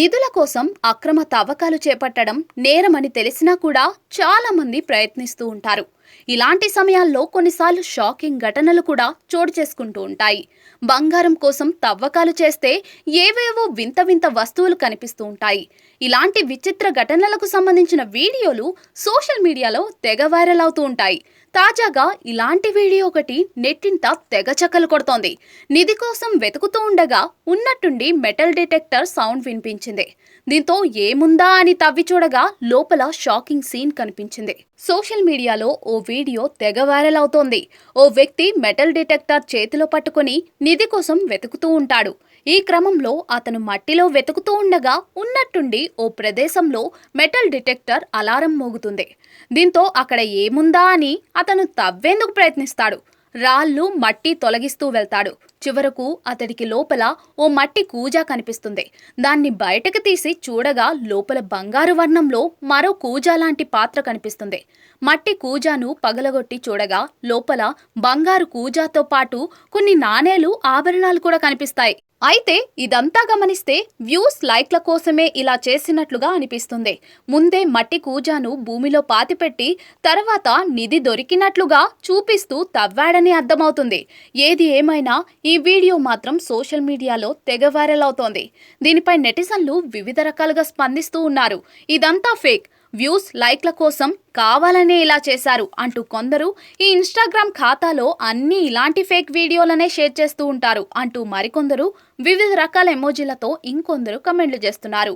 నిధుల కోసం అక్రమ తవ్వకాలు చేపట్టడం నేరమని తెలిసినా కూడా చాలా మంది ప్రయత్నిస్తూ ఉంటారు. ఇలాంటి సమయాల్లో కొన్నిసార్లు షాకింగ్ ఘటనలు కూడా చోటు చేసుకుంటూ ఉంటాయి. బంగారం కోసం తవ్వకాలు చేస్తే ఏవేవో వింత వింత వస్తువులు కనిపిస్తూ ఉంటాయి. ఇలాంటి విచిత్ర ఘటనలకు సంబంధించిన వీడియోలు సోషల్ మీడియాలో తెగ వైరల్ అవుతూ ఉంటాయి. తాజాగా ఇలాంటి వీడియో ఒకటి నెట్టింట తెగ చక్కలు కొడుతోంది. నిధి కోసం వెతుకుతూ ఉండగా ఉన్నట్టుండి మెటల్ డిటెక్టర్ సౌండ్ వినిపించింది. దీంతో ఏముందా అని తవ్వి చూడగా లోపల షాకింగ్ సీన్ కనిపించింది. సోషల్ మీడియాలో ఓ వీడియో తెగ వైరల్ అవుతోంది. ఓ వ్యక్తి మెటల్ డిటెక్టర్ చేతిలో పట్టుకుని నిధి కోసం వెతుకుతూ ఉంటాడు. ఈ క్రమంలో అతను మట్టిలో వెతుకుతూ ఉండగా ఉన్నట్టుండి ఓ ప్రదేశంలో మెటల్ డిటెక్టర్ అలారం మోగుతుంది. దీంతో అక్కడ ఏముందా అని అతను తవ్వేందుకు ప్రయత్నిస్తాడు. రాళ్ళు మట్టి తొలగిస్తూ వెళ్తాడు. చివరకు అతడికి లోపల ఓ మట్టి కూజా కనిపిస్తుంది. దాన్ని బయటకు తీసి చూడగా లోపల బంగారు వర్ణంలో మరో కూజా లాంటి పాత్ర కనిపిస్తుంది. మట్టి కూజాను పగలగొట్టి చూడగా లోపల బంగారు కూజాతో పాటు కొన్ని నాణేలు, ఆభరణాలు కూడా కనిపిస్తాయి. అయితే ఇదంతా గమనిస్తే వ్యూస్, లైక్ల కోసమే ఇలా చేసినట్లుగా అనిపిస్తుంది. ముందే మట్టి కూజాను భూమిలో పాతిపెట్టి తర్వాత నిధి దొరికినట్లుగా చూపిస్తూ తవ్వాడని అర్థమవుతుంది. ఏది ఏమైనా ఈ వీడియో మాత్రం సోషల్ మీడియాలో తెగ వైరల్ అవుతోంది. దీనిపై నెటిజన్లు వివిధ రకాలుగా స్పందిస్తూ ఉన్నారు. ఇదంతా ఫేక్, వ్యూస్, లైక్ల కోసం కావాలనే ఇలా చేశారు అంటూ కొందరు, ఈ ఇన్స్టాగ్రామ్ ఖాతాలో అన్ని ఇలాంటి ఫేక్ వీడియోలనే షేర్ చేస్తూ ఉంటారు అంటూ మరికొందరు వివిధ రకాల ఎమోజీలతో ఇంకొందరు కమెంట్లు చేస్తున్నారు.